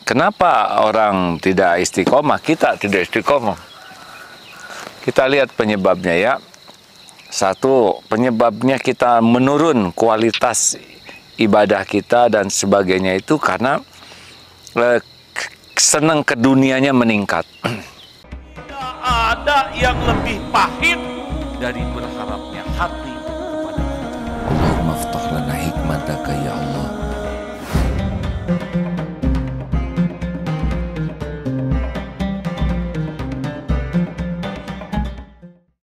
Kenapa orang tidak istiqomah? Kita tidak istiqomah. Kita lihat penyebabnya ya. Satu, penyebabnya kita menurun kualitas ibadah kita dan sebagainya itu karena senang ke dunianya meningkat. Tidak ada yang lebih pahit dari berharapnya hati kepada Allahumma aftah lana hikmataka ya Allah.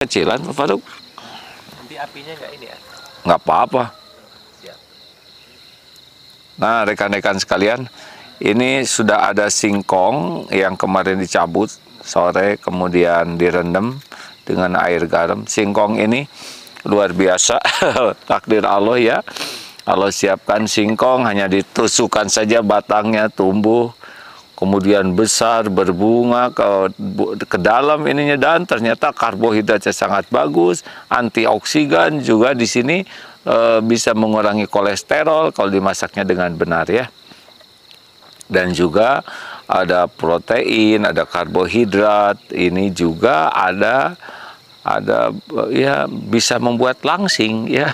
Kecilan Pak Faruk? Nanti apinya nggak ini ya? Nggak apa-apa. Siap. Nah, rekan-rekan sekalian, ini sudah ada singkong yang kemarin dicabut sore, kemudian direndam dengan air garam. Singkong ini luar biasa, takdir Allah ya. Allah siapkan singkong, hanya ditusukkan saja batangnya tumbuh, kemudian besar, berbunga ke dalam ininya, dan ternyata karbohidratnya sangat bagus, antioksidan juga di sini bisa mengurangi kolesterol kalau dimasaknya dengan benar ya. Dan juga ada protein, ada karbohidrat, ini juga ada ya bisa membuat langsing ya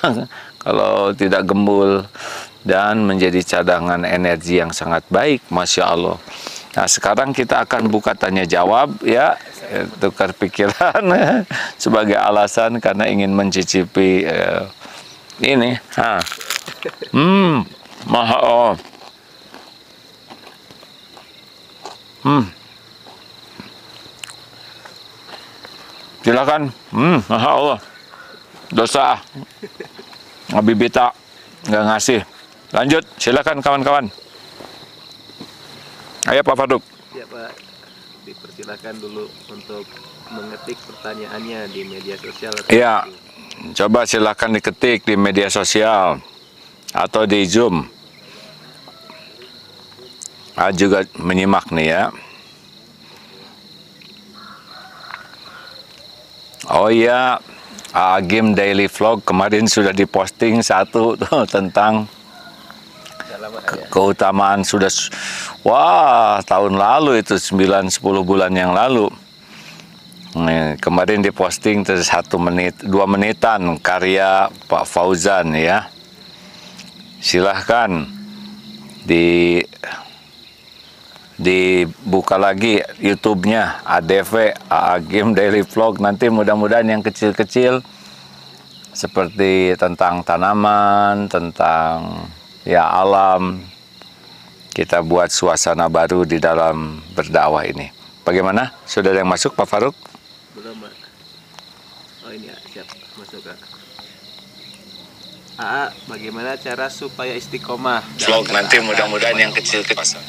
kalau tidak gembul, dan menjadi cadangan energi yang sangat baik, Masya Allah. Nah, sekarang kita akan buka tanya jawab ya, tukar pikiran sebagai alasan karena ingin mencicipi ini. Maha Allah. Silakan. Masya Allah. Dosa. Ngabibita nggak ngasih. Lanjut, silakan kawan-kawan. Ayo Pak Faruk. Ya Pak, dipersilakan dulu untuk mengetik pertanyaannya di media sosial. Iya, coba silakan diketik di media sosial atau di Zoom. Juga menyimak nih ya. Oh iya, Agim Daily Vlog kemarin sudah diposting satu tuh tentang keutamaan sudah, wah tahun lalu itu 9-10 bulan yang lalu. Nih, kemarin diposting 1 menit 2 menitan karya Pak Fauzan ya. Silahkan dibuka lagi YouTube-nya ADV, Agim Daily Vlog. Nanti mudah-mudahan yang kecil-kecil seperti tentang tanaman, tentang ya alam, kita buat suasana baru di dalam berdakwah ini. Bagaimana? Sudah ada yang masuk Pak Faruk? Belum Pak. Oh ini ya, siap masuk Kak. AA, bagaimana cara supaya istiqomah? Vlog nanti mudah-mudahan yang kecil-kecil.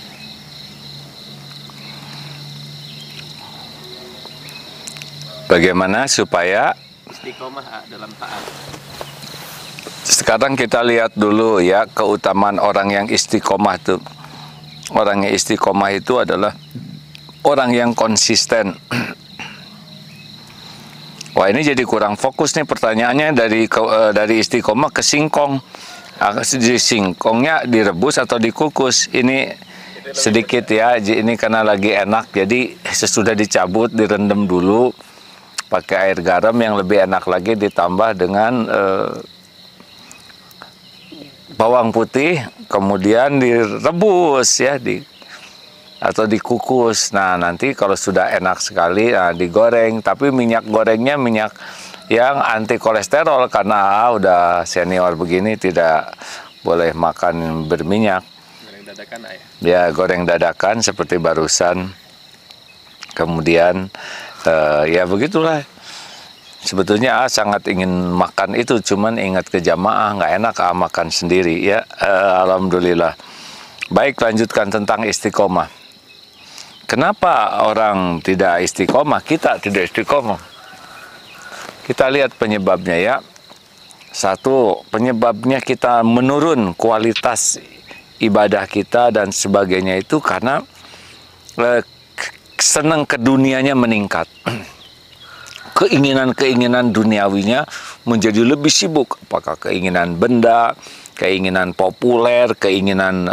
Bagaimana supaya istiqomah dalam taat? Sekarang kita lihat dulu ya keutamaan orang yang istiqomah itu. Orang yang istiqomah itu adalah orang yang konsisten. Wah, ini jadi kurang fokus nih pertanyaannya dari istiqomah ke singkong. Di singkongnya direbus atau dikukus? Ini sedikit ya, ini karena lagi enak, jadi sesudah dicabut direndam dulu pakai air garam, yang lebih enak lagi ditambah dengan bawang putih, kemudian direbus ya, atau dikukus. Nah, nanti kalau sudah enak sekali, nah, digoreng. Tapi minyak gorengnya minyak yang anti kolesterol, karena udah senior begini tidak boleh makan berminyak. Goreng dadakan ayah. Ya, goreng dadakan seperti barusan. Kemudian ya begitulah. Sebetulnya sangat ingin makan itu, cuman ingat ke jamaah, nggak enak makan sendiri ya. Alhamdulillah. Baik, lanjutkan tentang istiqomah. Kenapa orang tidak istiqomah? Kita tidak istiqomah. Kita lihat penyebabnya ya. Satu, penyebabnya kita menurun kualitas ibadah kita dan sebagainya itu karena senang ke dunianya meningkat. Keinginan-keinginan duniawinya menjadi lebih sibuk. Apakah keinginan benda, keinginan populer, keinginan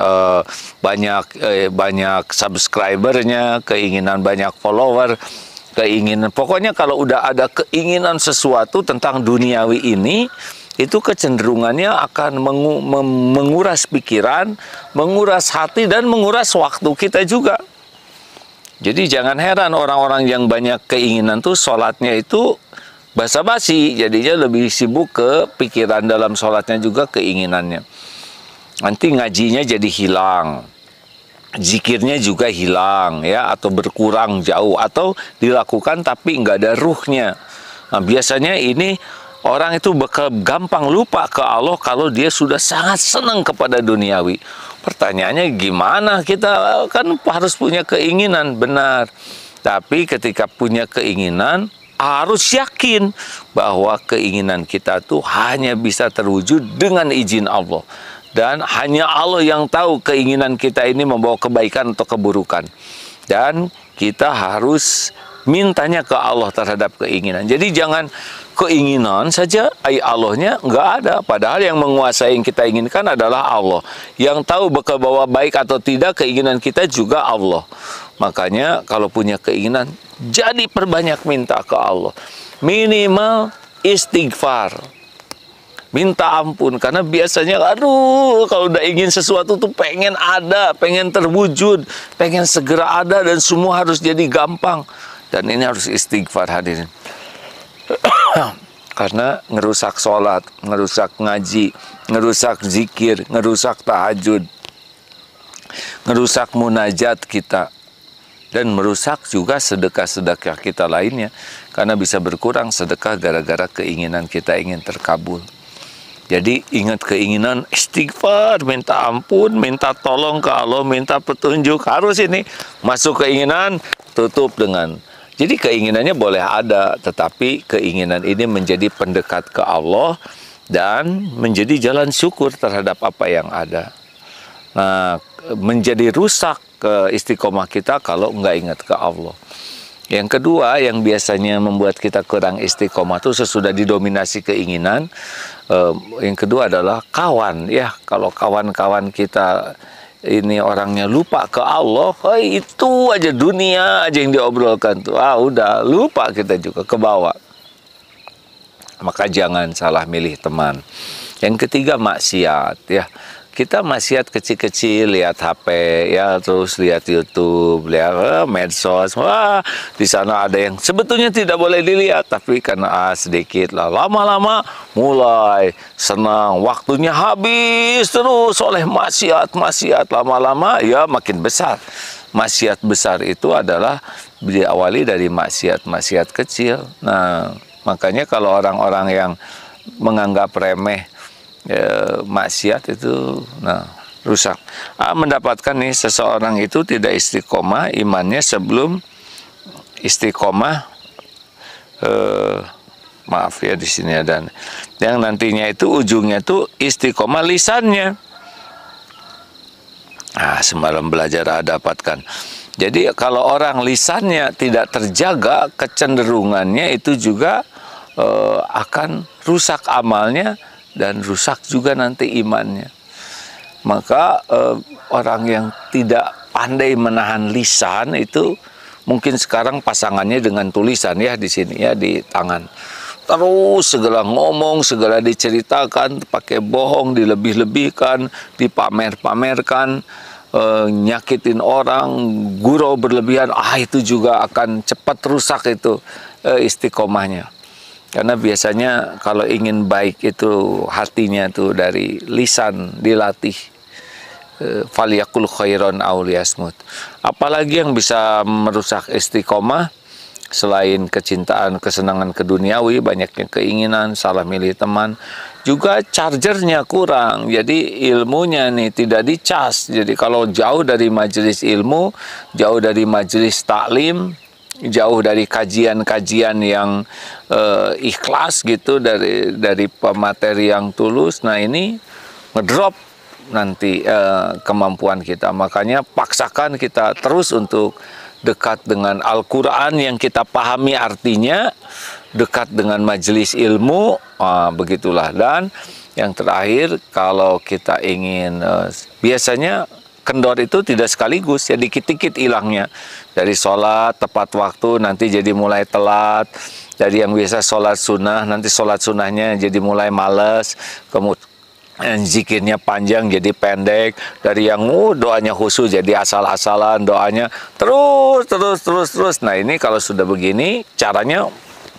banyak subscribernya, keinginan banyak follower, keinginan, pokoknya kalau udah ada keinginan sesuatu tentang duniawi ini, itu kecenderungannya akan menguras pikiran, menguras hati, dan menguras waktu kita juga. Jadi jangan heran orang-orang yang banyak keinginan tuh sholatnya itu basa-basi, jadinya lebih sibuk ke pikiran dalam sholatnya juga keinginannya. Nanti ngajinya jadi hilang, zikirnya juga hilang ya, atau berkurang jauh, atau dilakukan tapi nggak ada ruhnya. Nah, biasanya ini orang itu bakal gampang lupa ke Allah kalau dia sudah sangat senang kepada duniawi. Pertanyaannya gimana? Kita kan harus punya keinginan, benar. Tapi ketika punya keinginan, harus yakin bahwa keinginan kita tuh hanya bisa terwujud dengan izin Allah. Dan hanya Allah yang tahu keinginan kita ini membawa kebaikan atau keburukan. Dan kita harus mintanya ke Allah terhadap keinginan. Jadi jangan keinginan saja, Allahnya nggak ada. Padahal yang menguasai yang kita inginkan adalah Allah. Yang tahu bakal bawa baik atau tidak keinginan kita juga Allah. Makanya kalau punya keinginan, jadi perbanyak minta ke Allah. Minimal istighfar. Minta ampun, karena biasanya aduh kalau udah ingin sesuatu tuh pengen ada, pengen terwujud, pengen segera ada, dan semua harus jadi gampang. Dan ini harus istighfar, hadirin. Karena ngerusak sholat, ngerusak ngaji, ngerusak zikir, ngerusak tahajud, ngerusak munajat kita, dan merusak juga sedekah-sedekah kita lainnya. Karena bisa berkurang sedekah gara-gara keinginan kita ingin terkabul. Jadi ingat keinginan, istighfar, minta ampun, minta tolong ke Allah, minta petunjuk. Harus ini masuk keinginan, tutup dengan. Jadi keinginannya boleh ada, tetapi keinginan ini menjadi pendekat ke Allah dan menjadi jalan syukur terhadap apa yang ada. Nah, menjadi rusak ke istiqomah kita kalau nggak ingat ke Allah. Yang kedua, yang biasanya membuat kita kurang istiqomah itu sesudah didominasi keinginan. Yang kedua adalah kawan, ya. Kalau kawan-kawan kita ini orangnya lupa ke Allah, itu aja dunia aja yang diobrolkan tuh. Udah lupa kita juga ke bawah. Maka jangan salah milih teman. Yang ketiga, maksiat, ya. Kita maksiat kecil-kecil, lihat HP, ya, terus lihat YouTube, lihat medsos. Wah, di sana ada yang sebetulnya tidak boleh dilihat, tapi karena sedikit lah, lama-lama mulai senang, waktunya habis terus oleh maksiat, lama-lama ya makin besar. Maksiat besar itu adalah diawali dari maksiat kecil. Nah, makanya kalau orang-orang yang menganggap remeh maksiat itu, rusak. Mendapatkan nih seseorang itu tidak istiqomah imannya sebelum istiqomah, maaf ya di sini ada yang nantinya itu ujungnya itu istiqomah lisannya. Semalam belajar dapatkan. Jadi kalau orang lisannya tidak terjaga, kecenderungannya itu juga akan rusak amalnya dan rusak juga nanti imannya. Maka orang yang tidak pandai menahan lisan itu mungkin sekarang pasangannya dengan tulisan, ya, di sini, ya, di tangan. Terus segala ngomong, segala diceritakan, pakai bohong, dilebih-lebihkan, dipamer-pamerkan, nyakitin orang, gurau berlebihan. Itu juga akan cepat rusak itu istiqomahnya. Karena biasanya kalau ingin baik itu hatinya tuh dari lisan dilatih. Faliyakul khairon aw liyasmut. Apalagi yang bisa merusak istiqomah selain kecintaan, kesenangan keduniawi, banyaknya keinginan, salah milih teman, juga chargernya kurang. Jadi ilmunya nih tidak dicas. Jadi kalau jauh dari majelis ilmu, jauh dari majelis taklim, jauh dari kajian-kajian yang ikhlas gitu, dari pemateri yang tulus, nah ini ngedrop nanti kemampuan kita. Makanya paksakan kita terus untuk dekat dengan Al-Quran yang kita pahami artinya, dekat dengan majelis ilmu, begitulah. Dan Yang terakhir, kalau kita ingin, biasanya kendor itu tidak sekaligus, ya dikit-dikit hilangnya. Dari sholat tepat waktu nanti jadi mulai telat, dari yang biasa sholat sunnah nanti sholat sunnahnya jadi mulai males, kemudian zikirnya panjang jadi pendek, dari yang doanya khusyuk jadi asal-asalan, doanya terus. Nah ini kalau sudah begini, caranya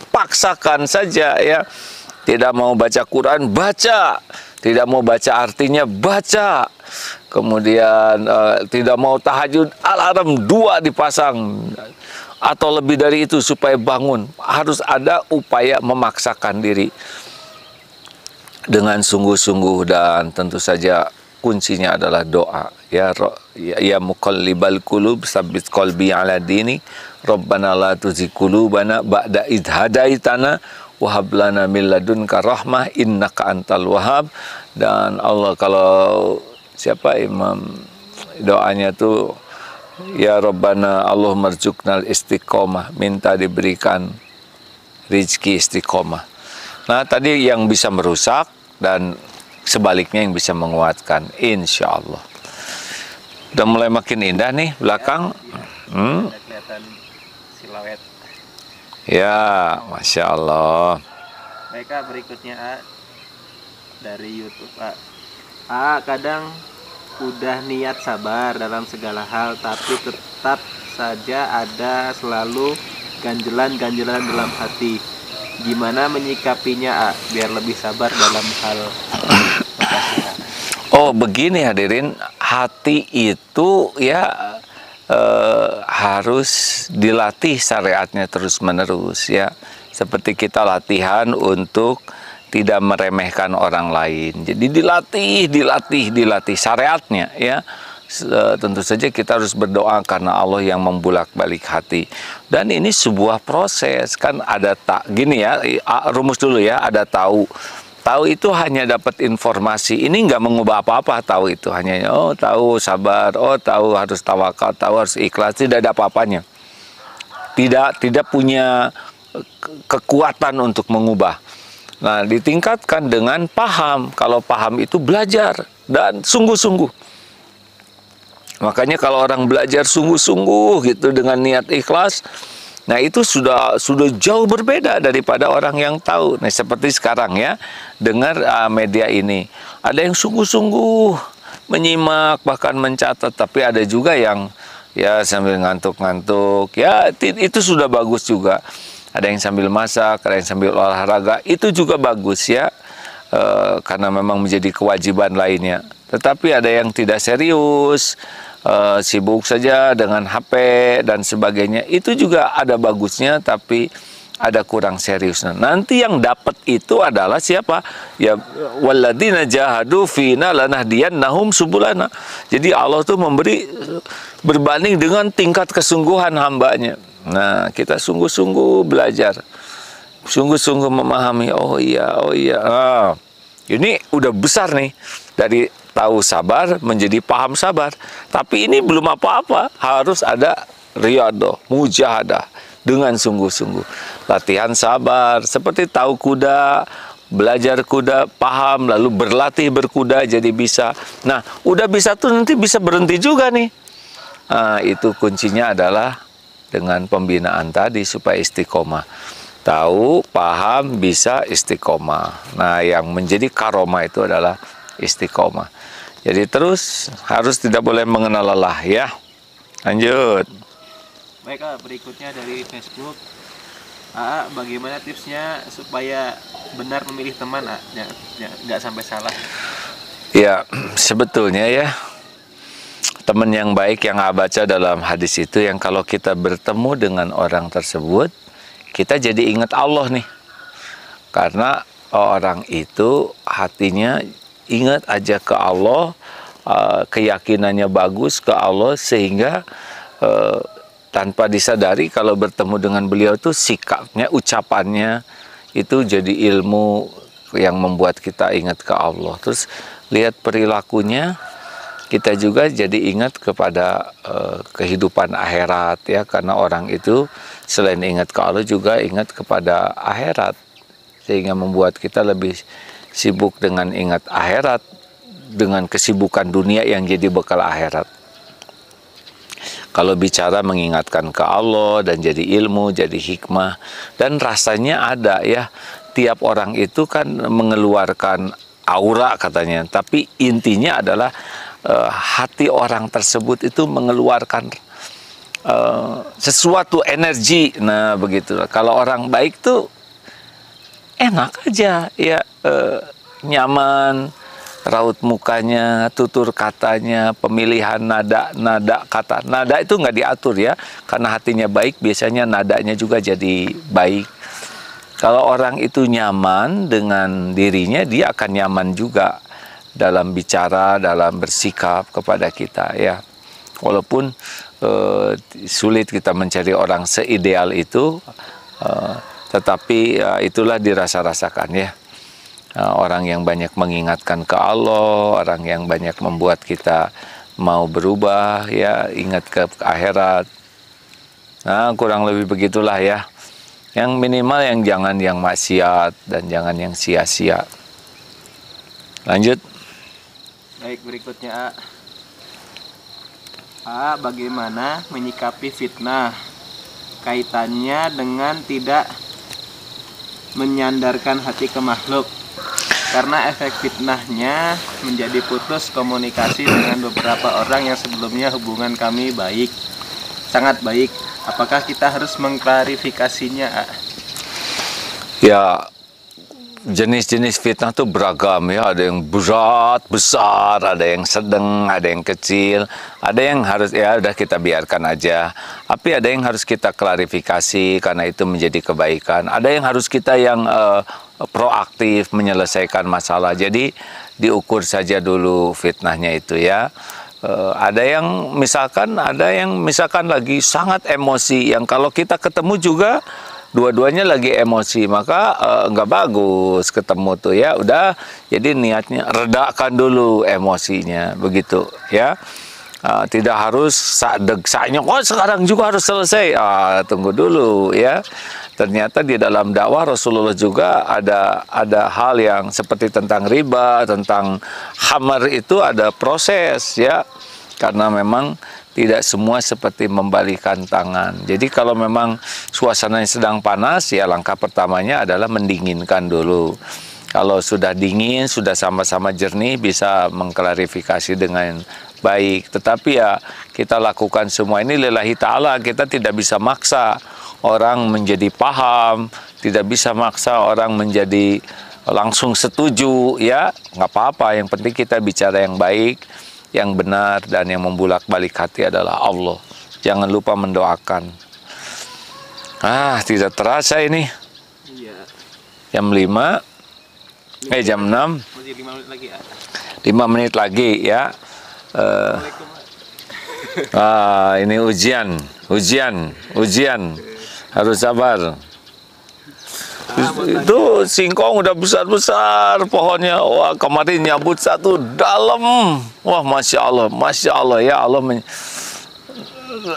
paksakan saja ya. Tidak mau baca Quran, baca. Tidak mau baca artinya, baca. Kemudian tidak mau tahajud, alarm 2 dipasang. Atau lebih dari itu supaya bangun. Harus ada upaya memaksakan diri. Dengan sungguh-sungguh, dan tentu saja kuncinya adalah doa. Ya muqallibal qulub, tsabbit qalbi ala dinik. Rabbana la tuzigh qulubana ba'da idh hadaitana wa hab lana min ladunka rahmah innaka antal wahhab. Dan Allah, kalau siapa imam doanya tuh, ya Rabbana Allah marzuqnal istiqomah, minta diberikan rizki istiqomah. Nah tadi yang bisa merusak, dan sebaliknya yang bisa menguatkan, insya Allah. Udah mulai makin indah nih belakang. Kelihatan silawet. Ya, Masya Allah. Mereka berikutnya dari YouTube. Kadang udah niat sabar dalam segala hal, tapi tetap saja ada selalu ganjelan-ganjelan dalam hati. Gimana menyikapinya biar lebih sabar dalam hal Oh begini hadirin, hati itu ya harus dilatih syariatnya terus-menerus ya. Seperti kita latihan untuk tidak meremehkan orang lain. Jadi dilatih syariatnya ya. Tentu saja kita harus berdoa karena Allah yang membulak-balik hati. Dan ini sebuah proses, kan ada gini ya, rumus dulu ya, ada tahu. Tahu itu hanya dapat informasi, ini nggak mengubah apa-apa. Tahu itu hanya tahu sabar, tahu harus tawakal, tahu harus ikhlas, tidak ada apa-apanya. Tidak punya kekuatan untuk mengubah. Nah, ditingkatkan dengan paham. Kalau paham itu belajar dan sungguh-sungguh. Makanya kalau orang belajar sungguh-sungguh gitu dengan niat ikhlas, nah itu sudah jauh berbeda daripada orang yang tahu. Nah seperti sekarang ya, dengar media ini, ada yang sungguh-sungguh menyimak bahkan mencatat, tapi ada juga yang ya sambil ngantuk-ngantuk. Ya itu sudah bagus juga. Ada yang sambil masak, ada yang sambil olahraga, itu juga bagus ya, karena memang menjadi kewajiban lainnya. Tetapi ada yang tidak serius, sibuk saja dengan HP dan sebagainya, itu juga ada bagusnya tapi ada kurang seriusnya. Nanti yang dapat itu adalah siapa? Ya walladzina jahadu fina lanahdiyannahum subulana. Jadi Allah tuh memberi berbanding dengan tingkat kesungguhan hambanya. Nah, kita sungguh-sungguh belajar, sungguh-sungguh memahami. Oh iya. Ini udah besar nih, dari tahu sabar menjadi paham sabar. Tapi ini belum apa-apa, harus ada riyadhah, mujahadah dengan sungguh-sungguh. Latihan sabar, seperti tahu kuda, belajar kuda, paham, lalu berlatih berkuda jadi bisa. Nah, udah bisa tuh nanti bisa berhenti juga nih. Nah, itu kuncinya adalah dengan pembinaan tadi supaya istiqomah. Tahu, paham, bisa istiqomah. Nah, yang menjadi karomah itu adalah istiqomah. Jadi terus harus tidak boleh mengenal lelah ya. Lanjut. Baik, berikutnya dari Facebook. Bagaimana tipsnya supaya benar memilih teman, nggak sampai salah? Ya, sebetulnya ya, teman yang baik yang baca dalam hadis itu, yang kalau kita bertemu dengan orang tersebut, kita jadi ingat Allah nih. Karena orang itu hatinya ingat aja ke Allah, keyakinannya bagus ke Allah, sehingga tanpa disadari kalau bertemu dengan beliau itu sikapnya, ucapannya itu jadi ilmu yang membuat kita ingat ke Allah. Terus lihat perilakunya, kita juga jadi ingat kepada kehidupan akhirat ya, karena orang itu selain ingat ke Allah juga ingat kepada akhirat, sehingga membuat kita lebih sibuk dengan ingat akhirat, dengan kesibukan dunia yang jadi bekal akhirat. Kalau bicara mengingatkan ke Allah dan jadi ilmu, jadi hikmah, dan rasanya ada ya, tiap orang itu kan mengeluarkan aura katanya, tapi intinya adalah hati orang tersebut itu mengeluarkan sesuatu energi. Nah begitu. Kalau orang baik tuh enak aja ya, nyaman, raut mukanya, tutur katanya, pemilihan nada kata. Nada itu nggak diatur ya, karena hatinya baik biasanya nadanya juga jadi baik. Kalau orang itu nyaman dengan dirinya, dia akan nyaman juga dalam bicara, dalam bersikap kepada kita ya. Walaupun sulit kita mencari orang seideal itu, tetapi itulah dirasa-rasakan ya. Orang yang banyak mengingatkan ke Allah, orang yang banyak membuat kita mau berubah ya, ingat ke akhirat. Nah kurang lebih begitulah ya. Yang minimal yang jangan yang maksiat dan jangan yang sia-sia. Lanjut. Baik, berikutnya A, bagaimana menyikapi fitnah? Kaitannya dengan tidak menyandarkan hati ke makhluk. Karena efek fitnahnya menjadi putus komunikasi dengan beberapa orang yang sebelumnya hubungan kami baik, sangat baik. Apakah kita harus mengklarifikasinya, A? Ya, jenis-jenis fitnah itu beragam ya. Ada yang berat, besar, ada yang sedang, ada yang kecil, ada yang harus ya udah kita biarkan aja. Tapi ada yang harus kita klarifikasi karena itu menjadi kebaikan. Ada yang harus kita yang proaktif menyelesaikan masalah. Jadi diukur saja dulu fitnahnya itu ya. Ada yang misalkan lagi sangat emosi, yang kalau kita ketemu juga dua-duanya lagi emosi, maka nggak bagus ketemu tuh ya. Udah, jadi niatnya redakan dulu emosinya begitu ya. Tidak harus saknya, oh sekarang juga harus selesai. Tunggu dulu ya. Ternyata di dalam dakwah Rasulullah juga ada hal yang seperti tentang riba, tentang khamar, itu ada proses ya. Karena memang tidak semua seperti membalikan tangan. Jadi kalau memang suasananya sedang panas, ya langkah pertamanya adalah mendinginkan dulu. Kalau sudah dingin, sudah sama-sama jernih, bisa mengklarifikasi dengan baik. Tetapi ya kita lakukan semua ini lillahi ta'ala. Kita tidak bisa maksa orang menjadi paham, tidak bisa maksa orang menjadi langsung setuju ya. Nggak apa-apa, yang penting kita bicara yang baik, yang benar, dan yang membulak-balik hati adalah Allah. Jangan lupa mendoakan. Tidak terasa ini. Iya. Jam 5. Jam 6. Masih 5 menit lagi, A. 5 menit lagi ya. Ini ujian. Harus sabar. Itu singkong udah besar-besar pohonnya. Wah, kemarin nyabut satu dalam. Wah, Masya Allah ya Allah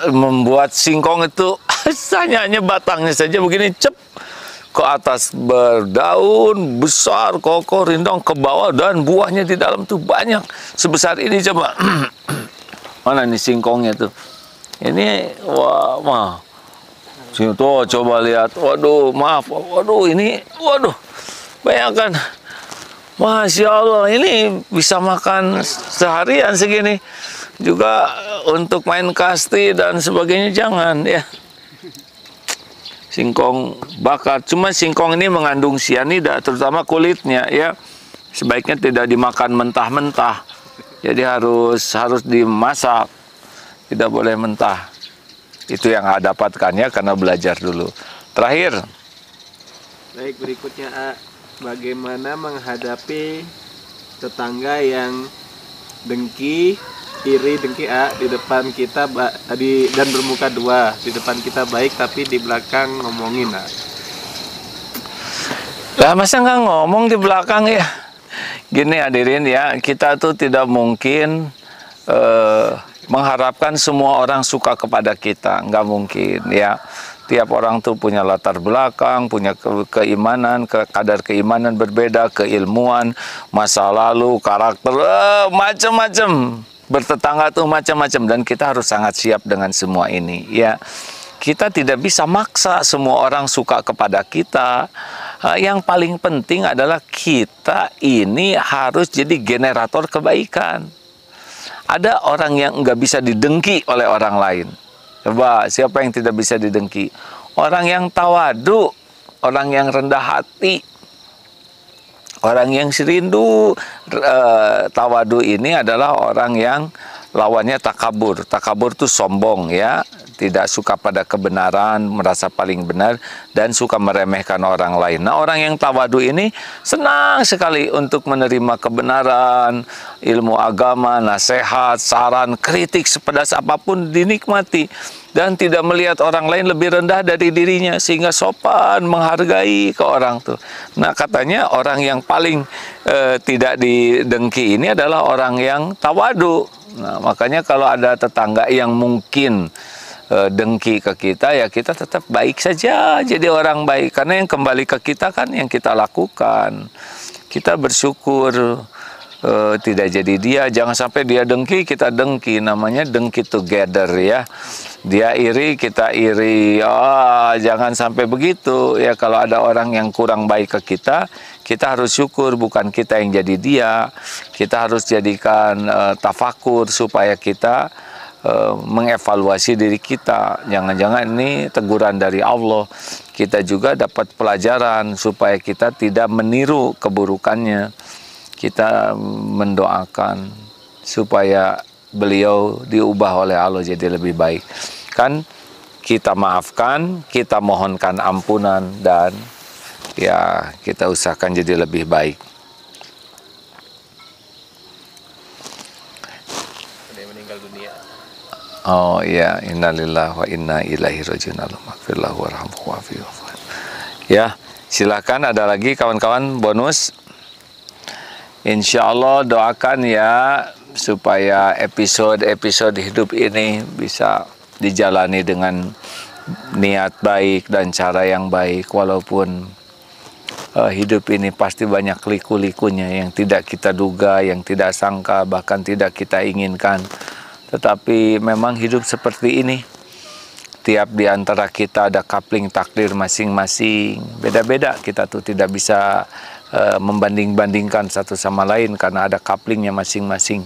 membuat singkong itu hanya batangnya saja begini cep ke atas, berdaun besar, kokoh, rindang ke bawah, dan buahnya di dalam tuh banyak sebesar ini. Coba mana nih singkongnya tuh? Ini wah. Tuh coba lihat, waduh bayangkan, Masya Allah, ini bisa makan seharian segini. Juga untuk main kasti dan sebagainya jangan ya. Singkong bakar, cuma singkong ini mengandung sianida, terutama kulitnya ya. Sebaiknya tidak dimakan mentah-mentah. Jadi harus dimasak, tidak boleh mentah. Itu yang saya dapatkan ya, karena belajar dulu. Terakhir. Baik, berikutnya A, bagaimana menghadapi tetangga yang dengki, iri, dengki A di depan kita dan bermuka dua. Di depan kita baik tapi di belakang ngomongin A. Lah masa nggak ngomong di belakang ya? Gini hadirin ya, kita tuh tidak mungkin mengharapkan semua orang suka kepada kita, nggak mungkin ya. Tiap orang tuh punya latar belakang, punya keimanan, kadar keimanan berbeda, keilmuan, masa lalu, karakter, macam-macam. Bertetangga tuh macam-macam, dan kita harus sangat siap dengan semua ini. Ya, kita tidak bisa maksa semua orang suka kepada kita. Yang paling penting adalah kita ini harus jadi generator kebaikan. Ada orang yang nggak bisa didengki oleh orang lain. Coba, siapa yang tidak bisa didengki? Orang yang tawadu, orang yang rendah hati, orang yang serindu. Tawadu ini adalah orang yang lawannya takabur. Takabur itu sombong, ya, tidak suka pada kebenaran, merasa paling benar, dan suka meremehkan orang lain. Nah, orang yang tawadu ini senang sekali untuk menerima kebenaran, ilmu agama, nasihat, saran, kritik sepedas apapun dinikmati, dan tidak melihat orang lain lebih rendah dari dirinya, sehingga sopan menghargai ke orang tuh. Nah, katanya orang yang paling tidak didengki ini adalah orang yang tawadu. Nah, makanya kalau ada tetangga yang mungkin dengki ke kita, ya kita tetap baik saja, jadi orang baik, karena yang kembali ke kita kan yang kita lakukan. Kita bersyukur tidak jadi dia, jangan sampai dia dengki kita dengki, namanya dengki together, ya. Dia iri kita iri, jangan sampai begitu, ya. Kalau ada orang yang kurang baik ke kita, kita harus syukur, bukan kita yang jadi dia. Kita harus jadikan tafakur supaya kita mengevaluasi diri kita. Jangan-jangan ini teguran dari Allah. Kita juga dapat pelajaran supaya kita tidak meniru keburukannya. Kita mendoakan supaya beliau diubah oleh Allah jadi lebih baik. Kan kita maafkan, kita mohonkan ampunan, dan ya kita usahakan jadi lebih baik. Ada yang meninggal dunia. Oh ya, innalillahi wa inna ilaihi rajiun. Allahumma warhamhu wa'afihi wa'fu. Ya, silakan ada lagi kawan-kawan bonus. Insya Allah doakan ya supaya episode-episode hidup ini bisa dijalani dengan niat baik dan cara yang baik, walaupun hidup ini pasti banyak liku-likunya yang tidak kita duga, yang tidak sangka, bahkan tidak kita inginkan. Tetapi memang hidup seperti ini. Tiap di antara kita ada coupling takdir masing-masing. Beda-beda, kita tuh tidak bisa membanding-bandingkan satu sama lain karena ada couplingnya masing-masing.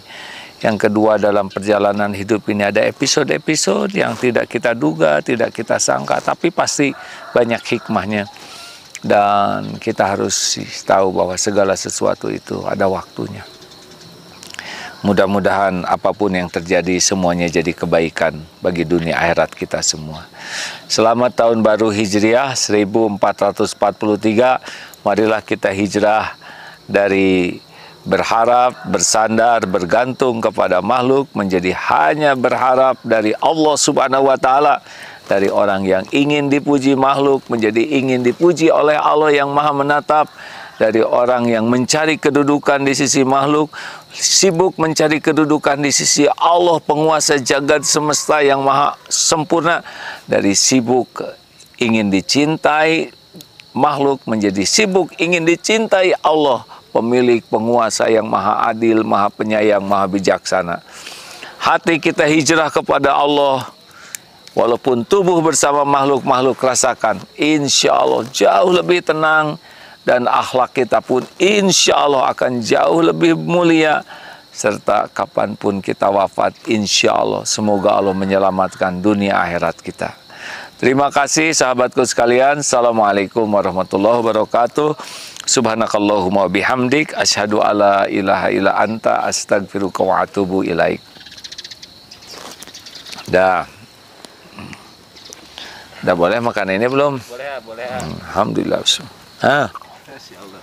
Yang kedua, dalam perjalanan hidup ini ada episode-episode yang tidak kita duga, tidak kita sangka, tapi pasti banyak hikmahnya. Dan kita harus tahu bahwa segala sesuatu itu ada waktunya. Mudah-mudahan apapun yang terjadi semuanya jadi kebaikan bagi dunia akhirat kita semua. Selamat Tahun Baru Hijriah 1443. Marilah kita hijrah dari berharap, bersandar, bergantung kepada makhluk menjadi hanya berharap dari Allah Subhanahu wa taala. Dari orang yang ingin dipuji makhluk menjadi ingin dipuji oleh Allah yang Maha Menatap. Dari orang yang mencari kedudukan di sisi makhluk, sibuk mencari kedudukan di sisi Allah penguasa jagat semesta yang maha sempurna. Dari sibuk ingin dicintai makhluk menjadi sibuk ingin dicintai Allah, pemilik penguasa yang maha adil, maha penyayang, maha bijaksana. Hati kita hijrah kepada Allah, walaupun tubuh bersama makhluk-makhluk rasakan, insya Allah jauh lebih tenang. Dan akhlak kita pun insya Allah akan jauh lebih mulia. Serta kapanpun kita wafat, insya Allah semoga Allah menyelamatkan dunia akhirat kita. Terima kasih sahabatku sekalian. Assalamualaikum warahmatullahi wabarakatuh. Subhanakallahumma bihamdik, asyhadu alla ilaha illa anta, astagfiruka wa atubu ilaik. Dah boleh makan ini belum? Boleh, boleh. Alhamdulillah. Masya Allah.